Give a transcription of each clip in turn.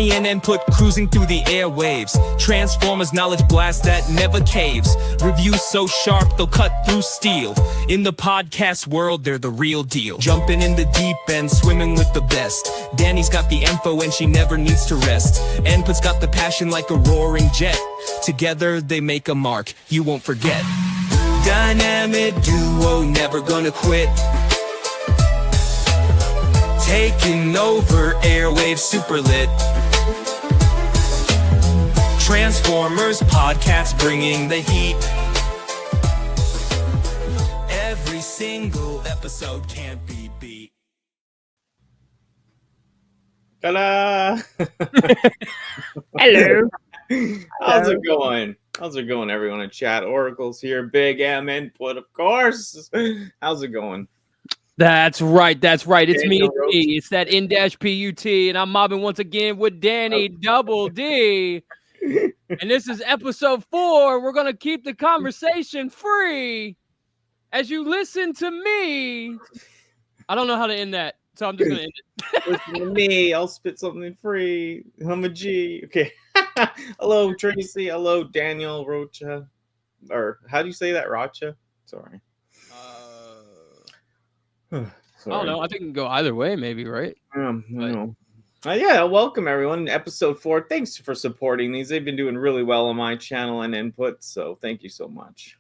Danny and Input cruising through the airwaves. Transformers knowledge blast that never caves. Reviews so sharp they'll cut through steel. In the podcast world, they're the real deal. Jumping in the deep end, swimming with the best. Danny's got the info and she never needs to rest. Input's got the passion like a roaring jet. Together they make a mark you won't forget. Dynamic duo, never gonna quit. Taking over airwaves, super lit. Transformers podcast bringing the heat. Every single episode can't be beat. Ta-da! Hello. How's it going? How's it going, everyone in chat? Oracle's here. Big M Input, of course. How's it going? That's right. That's right. It's Daniel me. It's me. It's that N-PUT, and I'm mobbing once again with Danny Double D. And this is episode 4. We're gonna keep the conversation free as you listen to me. I don't know how to end that, so I'm just gonna end it. Listen to me. I'll spit something free. I'm a G. Okay. Hello, Tracy. Hello, Daniel Rocha. Or how do you say that, Rocha? Sorry. I don't know. I think it can go either way, maybe, right? Yeah, welcome everyone. Episode 4. Thanks for supporting these. They've been doing really well on my channel and Input, so thank you so much.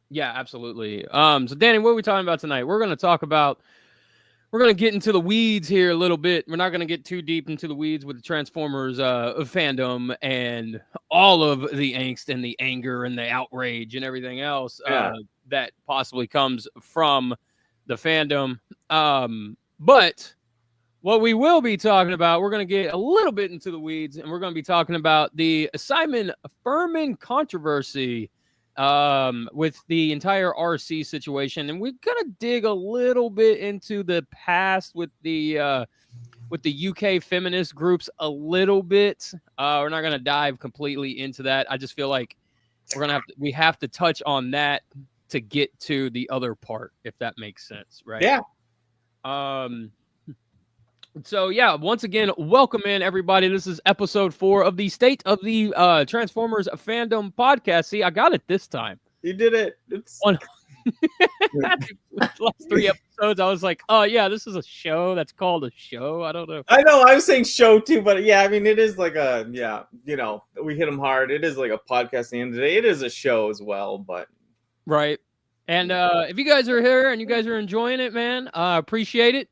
Yeah, absolutely. So Danny, what are we talking about tonight? We're going to get into the weeds here a little bit. We're not going to get too deep into the weeds with the Transformers fandom and all of the angst and the anger and the outrage and everything else that possibly comes from the fandom. But what we will be talking about, we're going to get a little bit into the weeds, and we're going to be talking about the Simon Furman controversy with the entire Arcee situation. And we're going to dig a little bit into the past with the UK feminist groups a little bit. We're not going to dive completely into that. I just feel like we have to touch on that to get to the other part, if that makes sense, right? Yeah. So yeah, once again, welcome in everybody. This is episode 4 of the State of the Transformers Fandom podcast. See, I got it this time. You did it. It's one. Last 3 episodes, I was like, oh yeah, this is a show that's called a show. I don't know. I know. I was saying show too, but yeah, I mean, it is like we hit them hard. It is like a podcast at the end of the day. It is a show as well, but right. And if you guys are here and you guys are enjoying it, man, appreciate it.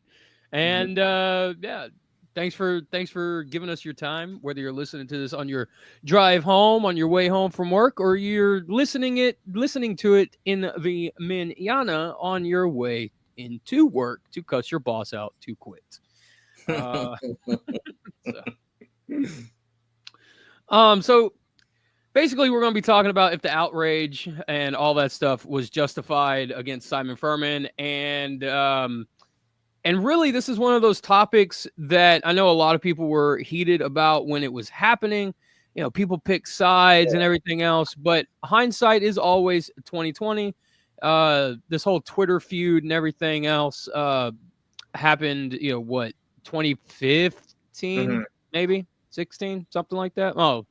And yeah, thanks for giving us your time, whether you're listening to this on your drive home, on your way home from work, or you're listening to it in the manana on your way into work to cuss your boss out to quit. So basically, we're going to be talking about if the outrage and all that stuff was justified against Simon Furman. And really, this is one of those topics that I know a lot of people were heated about when it was happening. You know, people pick sides and everything else, but hindsight is always 2020. This whole Twitter feud and everything else happened, 2015, maybe 16, something like that. Oh,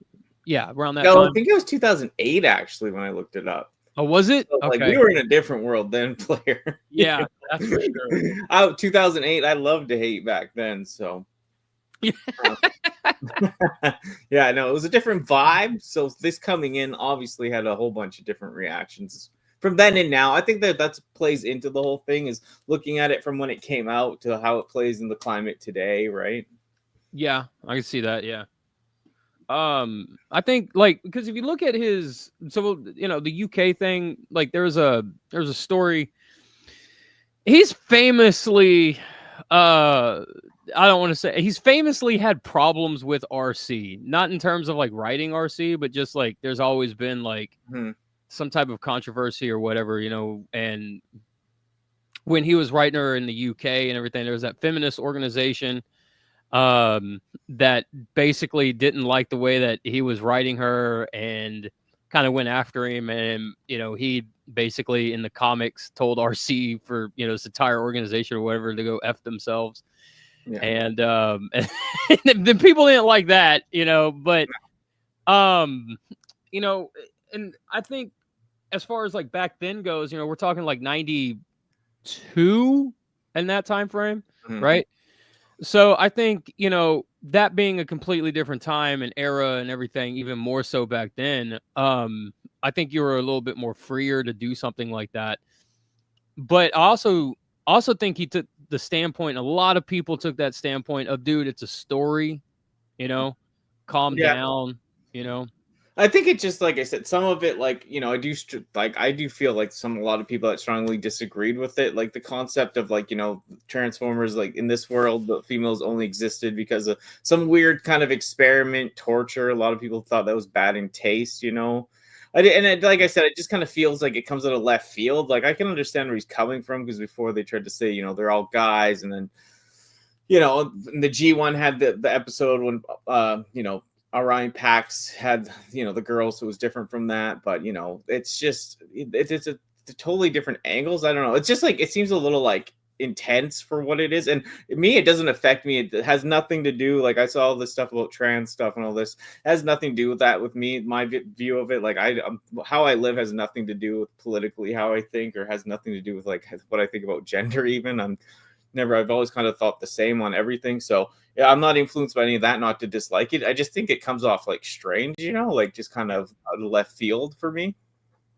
yeah, around that time. I think it was 2008 actually when I looked it up. Oh, was it? So, like, we were in a different world then, player. Yeah, that's for sure. 2008, I loved to hate back then, so. Yeah, yeah, no, it was a different vibe. So this coming in obviously had a whole bunch of different reactions from then and now. I think that plays into the whole thing, is looking at it from when it came out to how it plays in the climate today, right? Yeah, I can see that, yeah. I think, like, because if you look at his, the UK thing, like there's a story. He's famously, I don't want to say, he's famously had problems with Arcee, not in terms of like writing Arcee, but just like there's always been like some type of controversy or whatever, and when he was writing her in the UK and everything, there was that feminist organization that basically didn't like the way that he was writing her and kind of went after him. And, he basically in the comics told Arcee for, his entire organization or whatever to go F themselves. Yeah. And and the people didn't like that, you know, but you know, and I think as far as like back then goes, you know, we're talking like 92 in that time frame, Mhm. right? So I think, you know, that being a completely different time and era and everything, even more so back then, I think you were a little bit more freer to do something like that. But I also think he took the standpoint, a lot of people took that standpoint of, dude, it's a story, you know, calm Yeah. down, you know. I think it just like I said, some of it, like I do feel like a lot of people that strongly disagreed with it, like the concept of like Transformers, like in this world, the females only existed because of some weird kind of experiment, torture. A lot of people thought that was bad in taste, you know. Like I said, it just kind of feels like it comes out of left field. Like I can understand where he's coming from because before they tried to say, they're all guys, and then the G1 had the episode when Orion Pax had the girls, so it was different from that. But it's just it's a totally different angles. I don't know. It's just like it seems a little like intense for what it is, and me, it doesn't affect me. It has nothing to do. Like I saw all this stuff about trans stuff and all this, it has nothing to do with that with me. My view of it, like how I live, has nothing to do with politically how I think, or has nothing to do with like what I think about gender. Even I've always kind of thought the same on everything. So yeah, I'm not influenced by any of that, not to dislike it. I just think it comes off like strange, like just kind of out of left field for me.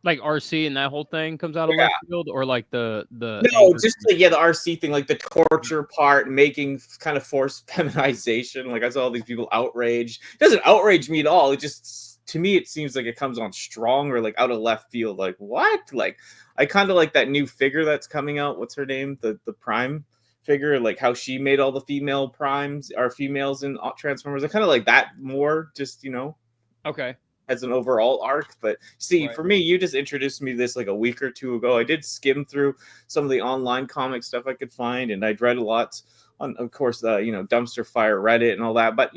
Like Arcee and that whole thing comes out of Yeah. left field, or like the No, anger. just like, the RC thing, like the torture part, making kind of forced feminization. Like I saw all these people outraged. It doesn't outrage me at all. It just, to me, it seems like it comes on strong or like out of left field. Like what? Like I kind of like that new figure that's coming out. What's her name? The Prime figure, like how she made all the female primes are females in Transformers. I kind of like that more, just Okay. as an overall arc. But see, Right. for me, you just introduced me to this like a week or two ago. I did skim through some of the online comic stuff I could find, and I'd read a lot on, of course, the dumpster fire Reddit and all that. But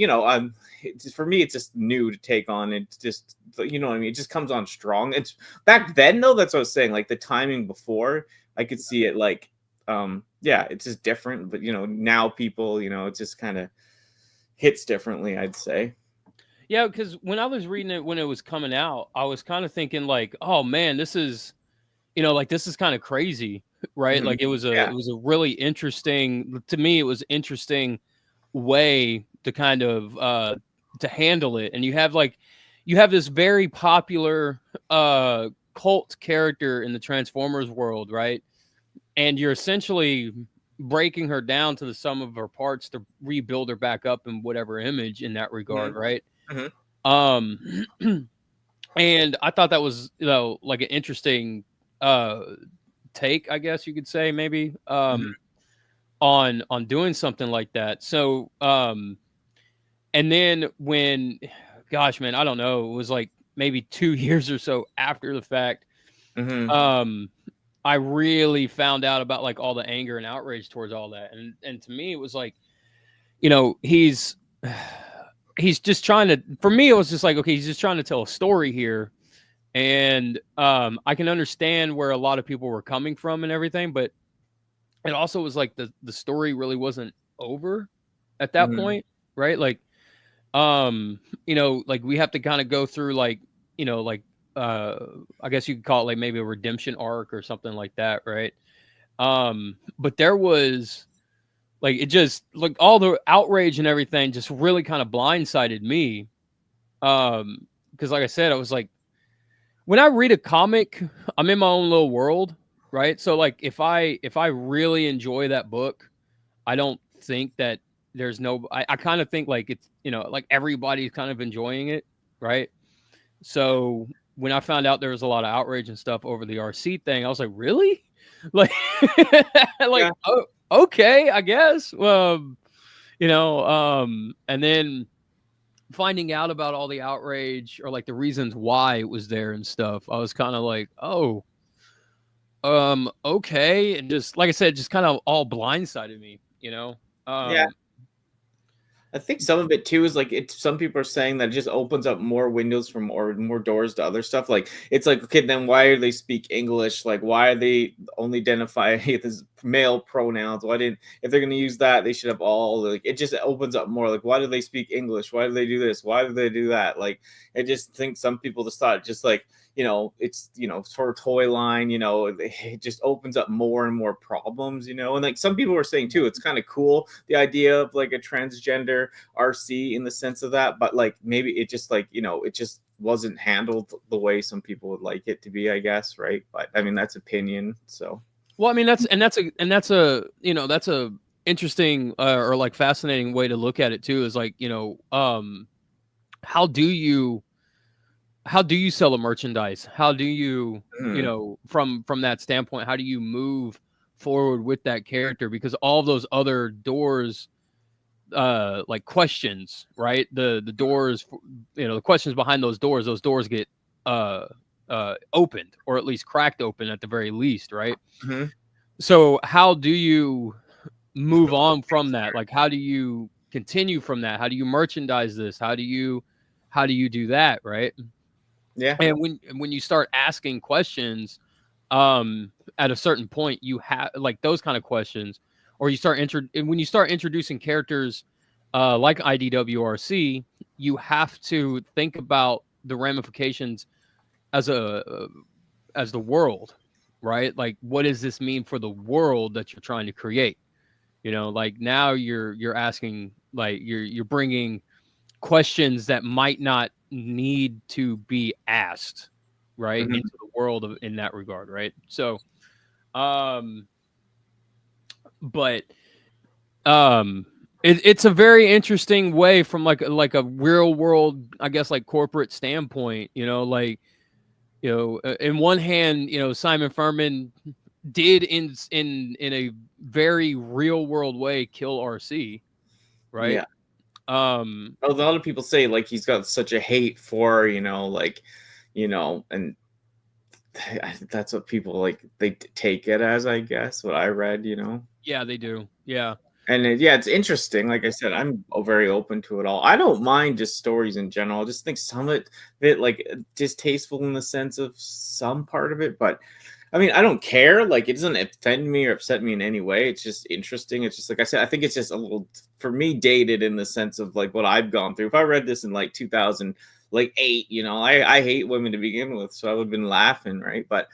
for me, it's just new to take on. It's just what I mean. It just comes on strong. It's back then though. That's what I was saying. Like the timing before, I could see it like yeah, it's just different. But now people, it just kind of hits differently, I'd say. Yeah, because when I was reading it when it was coming out, I was kind of thinking like, oh man, this is, like this is kind of crazy, right? Mhm. Like it was Yeah. a really interesting, to me, it was interesting way to kind of to handle it. And you have this very popular cult character in the Transformers world, right? And you're essentially breaking her down to the sum of her parts to rebuild her back up in whatever image in that regard, Mhm. right? Mhm. And I thought that was like an interesting take, I guess you could say, maybe on doing something like that. So and then when, gosh man, I don't know, it was like maybe 2 years or so after the fact, Mhm. I really found out about like all the anger and outrage towards all that. And to me it was like, he's just trying to, for me it was just like, okay, he's just trying to tell a story here. And I can understand where a lot of people were coming from and everything, but it also was like the story really wasn't over at that Mhm. point, right? Like like we have to kind of go through like, like I guess you could call it like maybe a redemption arc or something like that, right? But there was like, it just like all the outrage and everything just really kind of blindsided me. Because like I said, I was like, when I read a comic, I'm in my own little world, right? So like if I really enjoy that book, I don't think that there's no, I kind of think like it's, like everybody's kind of enjoying it, right? So when I found out there was a lot of outrage and stuff over the RC thing, I was like, really? Like, like, Yeah. oh, okay, I guess. And then finding out about all the outrage or like the reasons why it was there and stuff, I was kind of like, oh, okay. And just like I said, just kind of all blindsided me, Yeah. Um, I think some of it too is like some people are saying that it just opens up more windows from or more doors to other stuff. Like it's like, okay, then why do they speak English? Like why are they only identify as male pronouns? Why didn't, if they're going to use that, they should have all, like, it just opens up more. Like, why do they speak English? Why do they do this? Why do they do that? Like, I just think some people just thought just like, it's, for a toy line, it just opens up more and more problems, and like some people were saying too, it's kind of cool, the idea of like a transgender Arcee in the sense of that, but like maybe it just like, it just wasn't handled the way some people would like it to be, I guess, right? But I mean, that's opinion. So well, I mean, that's a interesting or like fascinating way to look at it too, is like, how do you sell a merchandise? How do you, from that standpoint, how do you move forward with that character? Because all those other doors, like questions, right? The doors, the questions behind those doors get opened, or at least cracked open at the very least, right? Mm-hmm. So how do you move on from that? Like, how do you continue from that? How do you merchandise this? How do you do that, right? Yeah. And when you start asking questions, at a certain point, you have like those kind of questions, or when you start introducing characters, like IDWRC, you have to think about the ramifications as the world, right? Like, what does this mean for the world that you're trying to create? Like now you're asking, like you're bringing questions that might not need to be asked, right? Mm-hmm. Into the world in that regard, right? So, it's a very interesting way from like a real world, I guess, like corporate standpoint, like, in one hand, Simon Furman did in a very real world way kill Arcee, right? Yeah. A lot of people say like he's got such a hate for, and that's what people like, they take it as, I guess, what I read, Yeah, they do. Yeah. And it's interesting. Like I said, I'm very open to it all. I don't mind just stories in general. I just think some of it like distasteful in the sense of some part of it, but I mean, I don't care. Like, it doesn't offend me or upset me in any way. It's just interesting. It's just like I said, I think it's just a little, for me, dated in the sense of like what I've gone through. If I read this in like 2000, like 8, I hate women to begin with, so I would have been laughing, right? But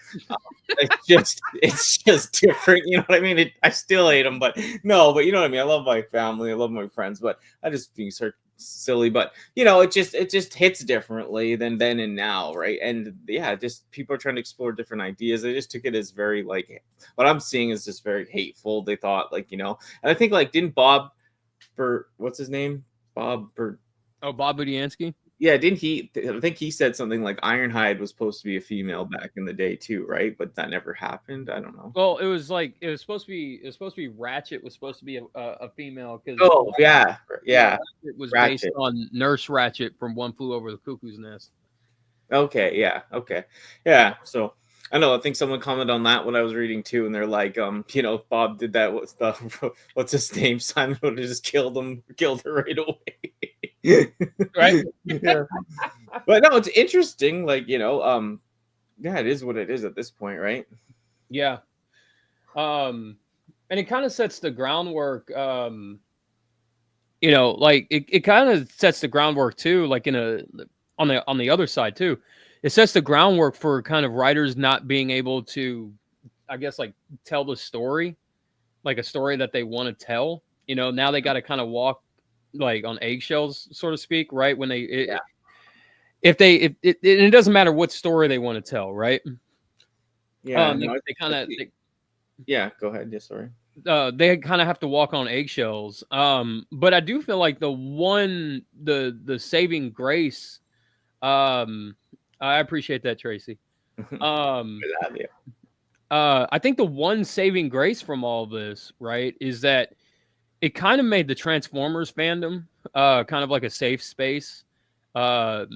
it's just different. You know what I mean? I still hate them, but no, but you know what I mean. I love my family, I love my friends, but I just being so silly. But it just hits differently than then and now, right? And yeah, just people are trying to explore different ideas. They just took it as very like, what I'm seeing is just very hateful. They thought like, and I think like, didn't Bob what's his name? Bob Budiansky. Yeah, didn't he? I think he said something like Ironhide was supposed to be a female back in the day too, right? But that never happened. I don't know. Well, it was supposed to be Ratchet was supposed to be a female, because yeah, it was Ratchet. based on Nurse Ratchet from One Flew Over the Cuckoo's Nest. Okay, yeah. So I know. I think someone commented on that when I was reading too, and they're like, Bob did that with the what's his name? Simon would have just killed her right away. Right. Yeah. But no, it's interesting. Like, yeah, it is what it is at this point, right? Yeah. And it kind of sets the groundwork. Like it kind of sets the groundwork too. Like on the other side too, it sets the groundwork for kind of writers not being able to, I guess, like tell the story, like a story that they want to tell. Now they got to kind of walk like on eggshells, so to speak, right? When it doesn't matter what story they want to tell, right? Yeah, they kind of yeah. Go ahead. Yeah, sorry. They kind of have to walk on eggshells. But I do feel like the saving grace. I appreciate that, Tracy. I think the one saving grace from all this, right, is that it kind of made the Transformers fandom kind of like a safe space for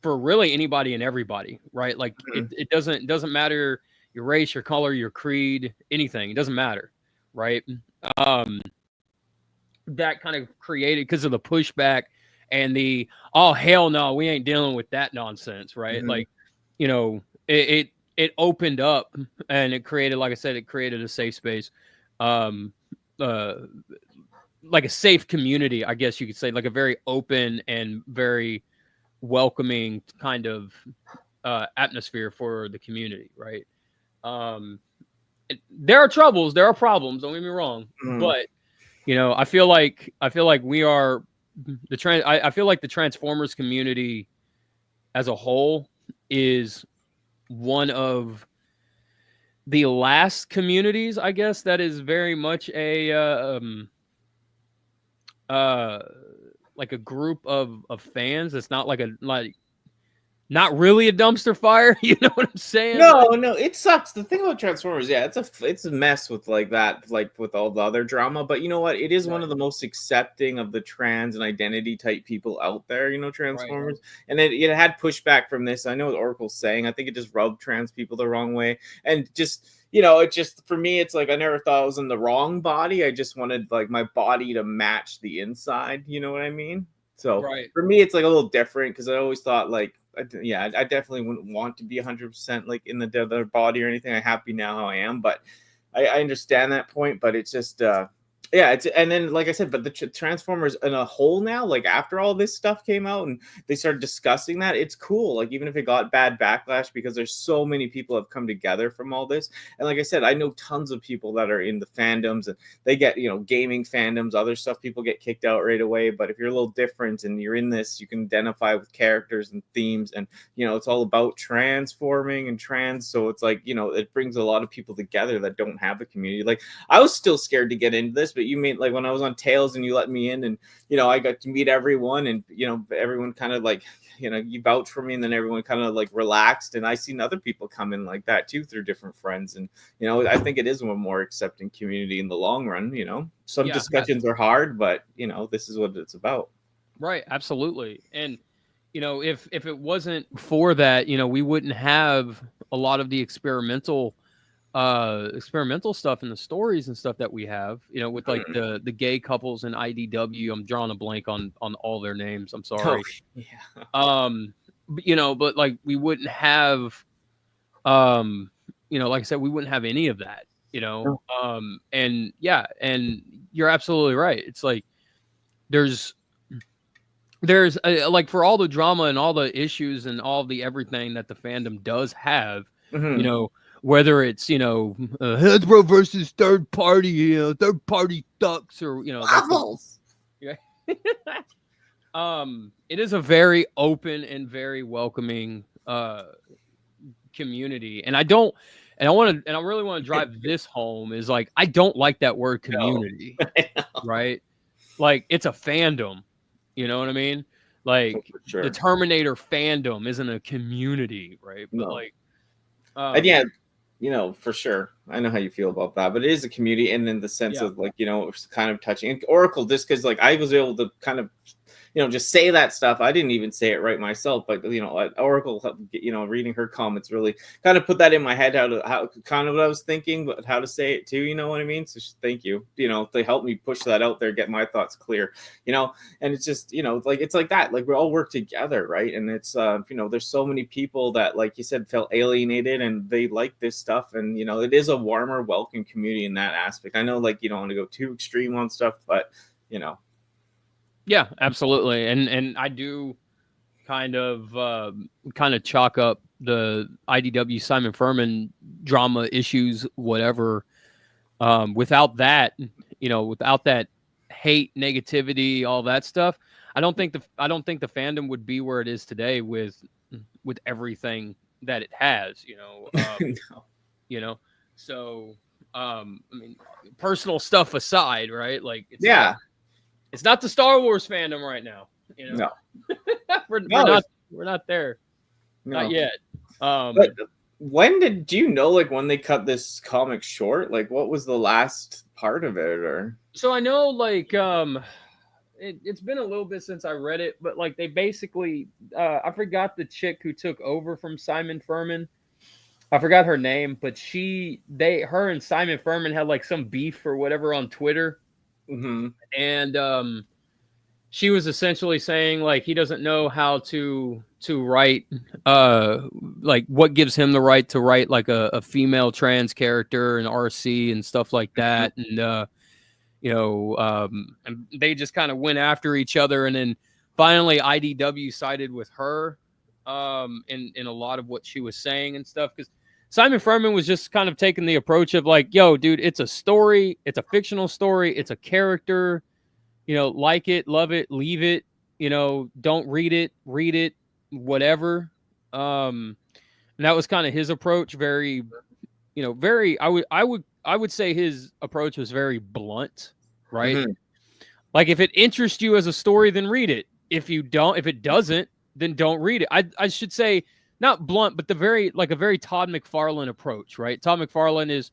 really anybody and everybody, right? Like it doesn't matter your race, your color, your creed, anything. It doesn't matter, right? That kind of created, because of the pushback and the, oh hell no, we ain't dealing with that nonsense, right? Like, it it opened up and it created, like I said, it created a safe space, like a safe community, I guess you could say, like a very open and very welcoming kind of atmosphere for the community, right? There are troubles, there are problems, don't get me wrong, but I feel like we are I feel like the Transformers community as a whole is one of the last communities, I guess, that is very much a like a group of fans. It's not not really a dumpster fire. You know what I'm saying? No, it sucks. The thing about Transformers, yeah, it's a mess with like that, like with all the other drama. But you know what? It is one of the most accepting of the trans and identity type people out there. Transformers, and it had pushback from this. I know what Oracle's saying. I think it just rubbed trans people the wrong way, and just it just for me, it's like I never thought I was in the wrong body. I just wanted like my body to match the inside. You know what I mean? So for me, it's like a little different because I always thought like. I definitely wouldn't want to be 100% like in the other body or anything. I'm happy now how I am, but I understand that point. But it's just, and then like I said, but the Transformers in a whole now, like after all this stuff came out and they started discussing that, it's cool. Like even if it got bad backlash, because there's so many people have come together from all this. And like I said, I know tons of people that are in the fandoms and they get, gaming fandoms, other stuff, people get kicked out right away. But if you're a little different and you're in this, you can identify with characters and themes, and it's all about transforming and trans. So it's like, it brings a lot of people together that don't have a community. Like I was still scared to get into this, but you mean like when I was on Tails and you let me in and I got to meet everyone and everyone kind of like you vouch for me, and then everyone kind of like relaxed, and I seen other people come in like that too through different friends, and I think it is a more accepting community in the long run. Some discussions are hard, but this is what it's about. Right, absolutely. And if it wasn't for that, we wouldn't have a lot of the experimental stuff and the stories and stuff that we have, with like the gay couples in IDW. I'm drawing a blank on all their names. I'm sorry. But like we wouldn't have, like I said, we wouldn't have any of that, and you're absolutely right. It's like there's like for all the drama and all the issues and all the everything that the fandom does have, whether it's Hasbro versus third party, third party ducks, or Waffles. It is a very open and very welcoming community, and I really want to drive this home. Is like I don't like that word community, right? Like it's a fandom, you know what I mean? Like the Terminator fandom isn't a community, right? But like, and for sure. I know how you feel about that, but it is a community, and in the sense of like, it's kind of touching. And Oracle, just because like I was able to kind of, just say that stuff. I didn't even say it right myself, but Oracle, reading her comments really kind of put that in my head, how kind of what I was thinking, but how to say it too. You know what I mean? So thank you. They helped me push that out there, get my thoughts clear. And it's just, it's like that. Like we all work together, right? And it's there's so many people that, like you said, felt alienated, and they like this stuff, and it is a warmer, welcome community in that aspect. I know, like you don't want to go too extreme on stuff, but Yeah, absolutely. And I do kind of chalk up the IDW Simon Furman drama issues, whatever. Without that, without that hate, negativity, all that stuff, I don't think the fandom would be where it is today with everything that it has, No. So I mean, personal stuff aside, right? Like it's not the Star Wars fandom right now, No. we're not there. No. Not yet. But when do you know, like when they cut this comic short? Like what was the last part of it? Or so I know, like it's been a little bit since I read it, but like they basically I forgot the chick who took over from Simon Furman. I forgot her name, but her and Simon Furman had like some beef or whatever on Twitter. Mm-hmm. And she was essentially saying like he doesn't know how to write like what gives him the right to write like a female trans character and Arcee and stuff like that. And and they just kind of went after each other, and then finally IDW sided with her in a lot of what she was saying and stuff, because Simon Furman was just kind of taking the approach of like, yo, dude, it's a story, it's a fictional story, it's a character, like it, love it, leave it, don't read it, whatever. And that was kind of his approach. Very, very, I would say his approach was very blunt, right? Mhm. Like if it interests you as a story, then read it. If it doesn't, then don't read it. I should say not blunt, but a very Todd McFarlane approach, right? Todd McFarlane is,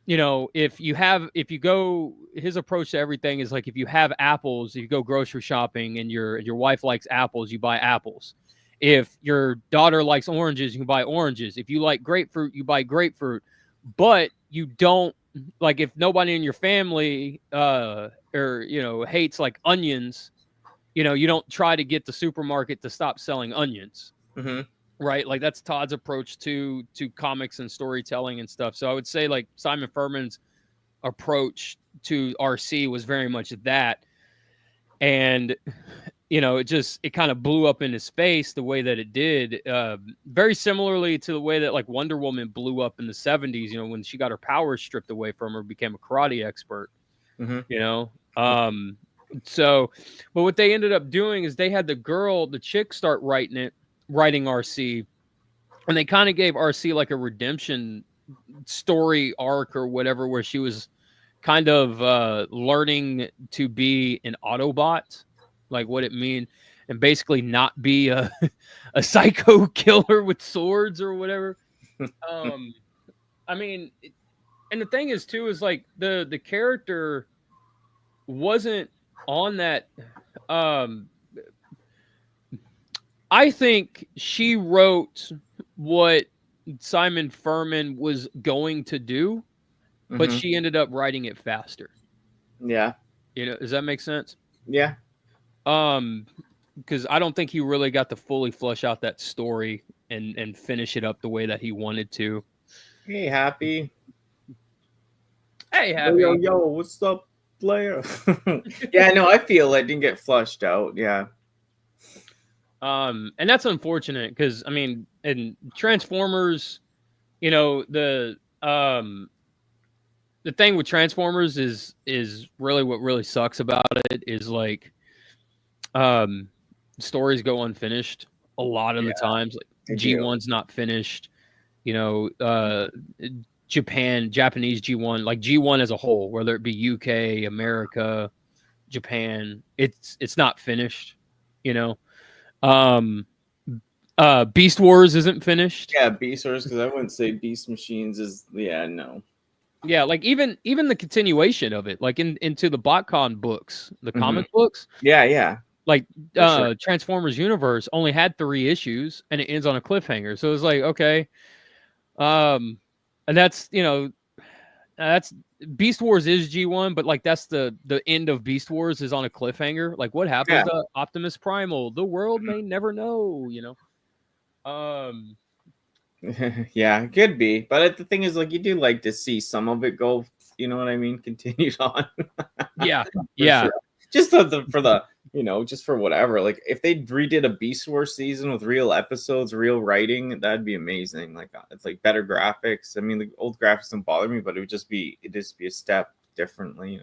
if you go, his approach to everything is like, if you have apples, if you go grocery shopping and your wife likes apples, you buy apples. If your daughter likes oranges, you can buy oranges. If you like grapefruit, you buy grapefruit. But you don't, like, if nobody in your family hates like onions, you don't try to get the supermarket to stop selling onions. Mhm. Right, like that's Todd's approach to comics and storytelling and stuff. So I would say like Simon Furman's approach to Arcee was very much that, and it kind of blew up in his face the way that it did, very similarly to the way that like Wonder Woman blew up in the 70s. When she got her powers stripped away from her, became a karate expert. Mhm. So, but what they ended up doing is they had the chick start writing Arcee, and they kind of gave Arcee like a redemption story arc or whatever, where she was kind of learning to be an Autobot, like what it mean, and basically not be a psycho killer with swords or whatever. I mean, and the thing is too is like the character wasn't on that. I think she wrote what Simon Furman was going to do, but Mhm. she ended up writing it faster. Yeah. Does that make sense? Yeah. Because I don't think he really got to fully flush out that story and finish it up the way that he wanted to. Hey, Happy. Hey, Yo, Happy. yo, what's up, player? Yeah, no, I feel it didn't get flushed out. Yeah. And that's unfortunate because I mean, in Transformers, the thing with Transformers is really what really sucks about it is like, stories go unfinished a lot of the times. Like G1's not finished. Japanese G1, like G1 as a whole, whether it be UK, America, Japan, it's not finished. Beast Wars isn't finished. Yeah, Beast Wars, because I wouldn't say Beast Machines is. Yeah, no. Yeah, like even the continuation of it, like into the BotCon books, the comic books. Yeah, yeah. Like sure. Transformers Universe only had 3 issues and it ends on a cliffhanger. So it's like, okay. And that's that's Beast Wars is G1, but like that's the end of Beast Wars is on a cliffhanger. Like what happens to Optimus Primal? The world may never know, Yeah, it could be. But the thing is, like, you do like to see some of it go, you know what I mean, continued on. Yeah. Sure. Just for the just for whatever. Like if they redid a Beast Wars season with real episodes, real writing, that'd be amazing. Like it's like better graphics. I mean, the old graphics don't bother me, but it'd just be a step differently,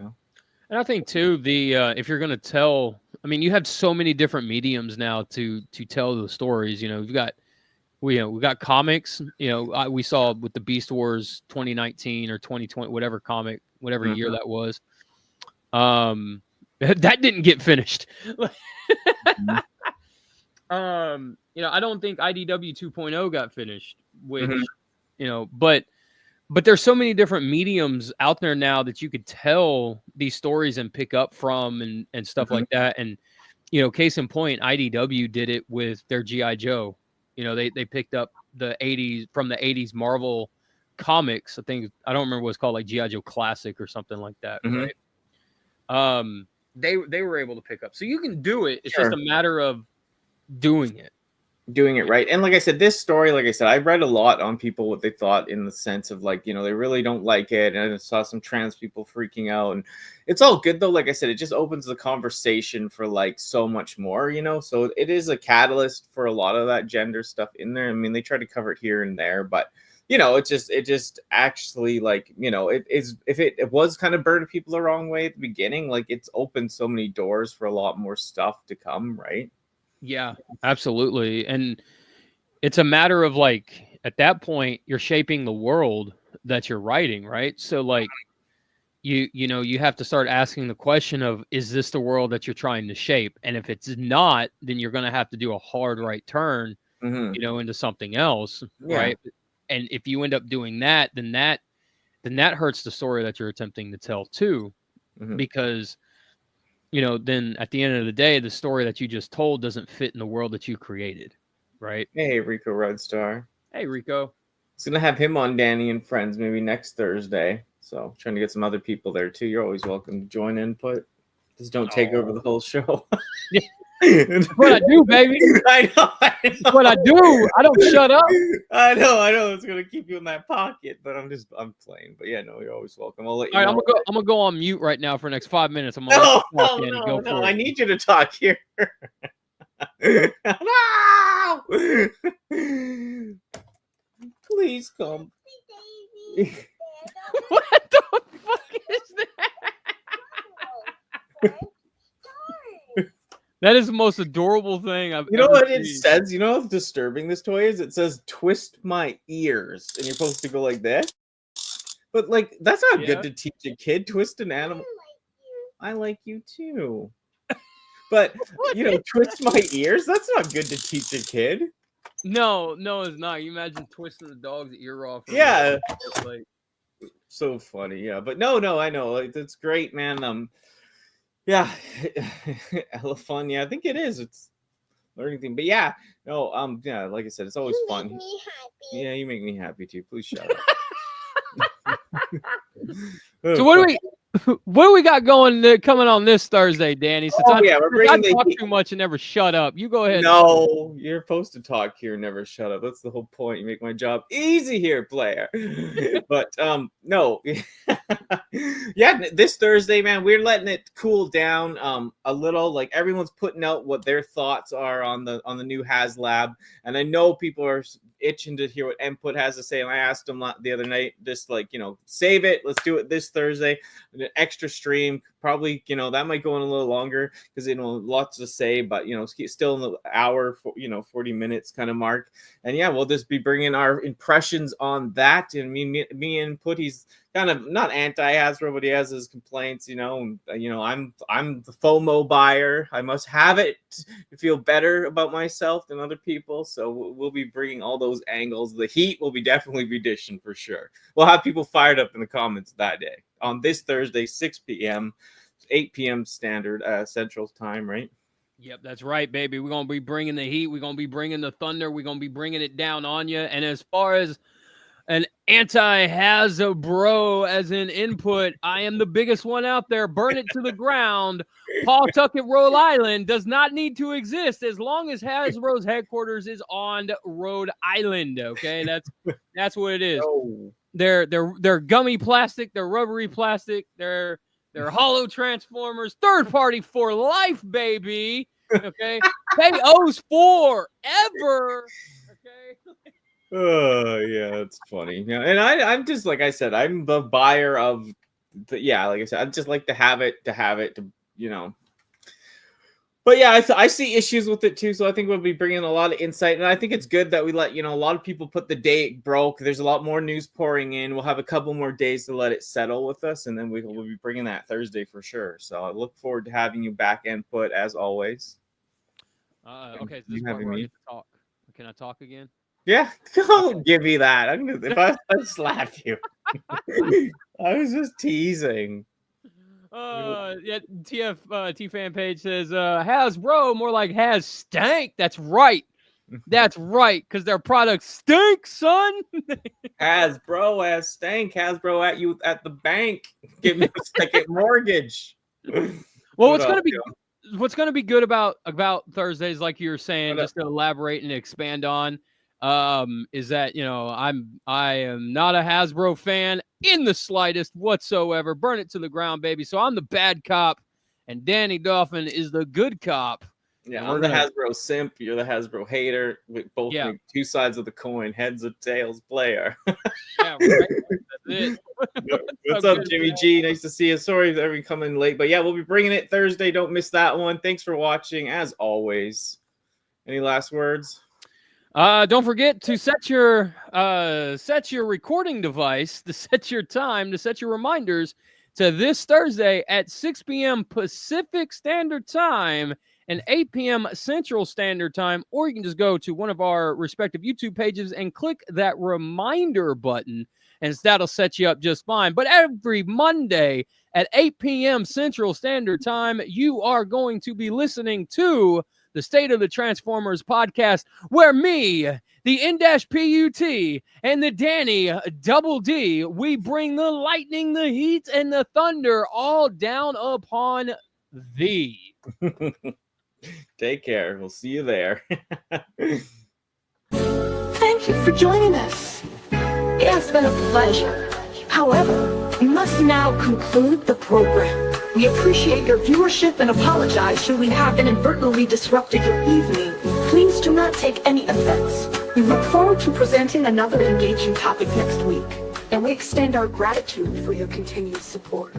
And I think too, the if you're gonna tell, I mean, you have so many different mediums now to tell the stories. You've got we got comics. We saw with the Beast Wars 2019 or 2020, whatever comic, whatever year that was. That didn't get finished. I don't think IDW 2.0 got finished, which but there's so many different mediums out there now that you could tell these stories and pick up from and stuff like that. And case in point, IDW did it with their G.I. Joe. They picked up the 80s Marvel comics. I don't remember what it's called, like G.I. Joe Classic or something like that, right? they were able to pick up. So you can do it. It's Sure. just a matter of doing it. Doing it right. And like I said, this story, like I said, I read a lot on people what they thought in the sense of like, they really don't like it. And I saw some trans people freaking out. And it's all good though. Like I said, it just opens the conversation for like so much more, So it is a catalyst for a lot of that gender stuff in there. I mean, they try to cover it here and there, but it just actually like, it is, if it was kind of burning people the wrong way at the beginning, like it's opened so many doors for a lot more stuff to come, right? Yeah, absolutely. And it's a matter of like, at that point, you're shaping the world that you're writing, right? So like you have to start asking the question of, is this the world that you're trying to shape? And if it's not, then you're going to have to do a hard right turn, into something else, right? And if you end up doing that, then that hurts the story that you're attempting to tell too, because then at the end of the day, the story that you just told doesn't fit in the world that you created, right? Hey, Rico Red Star. Hey, Rico. It's gonna have him on Danny and Friends maybe next Thursday. So trying to get some other people there too. You're always welcome to join input. Just don't take over the whole show. That's what I do, baby. I know. That's what I do. I don't shut up. I know. It's gonna keep you in that pocket, but I'm playing. But yeah, no, you're always welcome. I'll let you All right, know. I'm gonna go on mute right now for the next 5 minutes. I'm gonna No. I need you to talk here. No! Please come. What the fuck is that? That is the most adorable thing I've You know ever what it seen. says? You know how disturbing this toy is? It says twist my ears. And you're supposed to go like this. But like that's not good to teach a kid. Twist an animal. I like you too. But twist my ears? That's not good to teach a kid. No, it's not. You imagine twisting the dog's ear off. Yeah. Like, so funny. Yeah. But no, I know. Like, it's great, man. Yeah. Hella fun. Yeah, I think it is. It's learning thing. But yeah, no, yeah, like I said, it's always fun. Make me happy. Yeah, you make me happy too. Please shut up. so what do we got coming on this Thursday, Danny? Since I talk too much and never shut up. You go ahead. No, you're supposed to talk here and never shut up. That's the whole point. You make my job easy here, player. But no. Yeah, this Thursday, man, we're letting it cool down a little. Like everyone's putting out what their thoughts are on the new HasLab. And I know people are itching to hear what Input has to say. And I asked them the other night, just like, save it. Let's do it this Thursday. An extra stream, probably, that might go on a little longer because, lots to say, but, still in the hour, 40 minutes kind of mark. And yeah, we'll just be bringing our impressions on that. And me and Input, he's kind of not anti-Hasbro, but he has his complaints, and, I'm the FOMO buyer. I must have it to feel better about myself than other people. So we'll be bringing all those angles. The heat will definitely be dishing for sure. We'll have people fired up in the comments that day on this Thursday, 6 p.m., 8 p.m. standard Central Time, right? Yep, that's right, baby. We're going to be bringing the heat. We're going to be bringing the thunder. We're going to be bringing it down on you. And as far as an anti-Hasbro as in Input, I am the biggest one out there. Burn it to the ground. Pawtucket, Rhode Island does not need to exist as long as Hasbro's headquarters is on Rhode Island. Okay, that's what it is. No. They're gummy plastic. They're rubbery plastic. They're hollow transformers. Third party for life, baby. Okay, KOs forever. Okay. Oh yeah, it's funny. Yeah, and I'm just like I said, I'm the buyer of like I said, I'd just like to have it, But yeah, I see issues with it too, so I think we'll be bringing a lot of insight, and I think it's good that we let a lot of people put the day it broke. There's a lot more news pouring in. We'll have a couple more days to let it settle with us, and then we'll be bringing that Thursday for sure. So I look forward to having you back, Input, as always. Okay, so this is where I get to talk. Can I talk again? Yeah, don't give me that. If I slap you. I was just teasing. Yeah, T fan page says Hasbro, more like has stank. That's right. That's right, because their products stink, son. Hasbro has stank. Hasbro at you at the bank. Give me a second mortgage. Well, What what's gonna up, be yo? what's gonna be good about Thursdays, like you were saying, What up? just to elaborate and expand on, is that I am not a Hasbro fan in the slightest whatsoever. Burn it to the ground, baby. So I'm the bad cop, and Danny Dolphin is the good cop. Yeah, And I'm we're the gonna- Hasbro simp. You're the Hasbro hater. We both Yeah. make two sides of the coin, heads or tails player. Yeah, right. That's it. What's So up, good, Jimmy man. G? Nice to see you. Sorry that we coming late, but yeah, we'll be bringing it Thursday. Don't miss that one. Thanks for watching, as always. Any last words? Don't forget to set your recording device, to set your time, to set your reminders to this Thursday at 6 p.m. Pacific Standard Time and 8 p.m. Central Standard Time, or you can just go to one of our respective YouTube pages and click that reminder button, and that'll set you up just fine. But every Monday at 8 p.m. Central Standard Time, you are going to be listening to the State of the Transformers podcast, where me, the N-PUT, and the Danny Double D, we bring the lightning, the heat, and the thunder all down upon thee. Take care. We'll see you there. Thank you for joining us. It has been a pleasure. However, we must now conclude the program. We appreciate your viewership and apologize should we have inadvertently disrupted your evening. Please do not take any offense. We look forward to presenting another engaging topic next week, and we extend our gratitude for your continued support.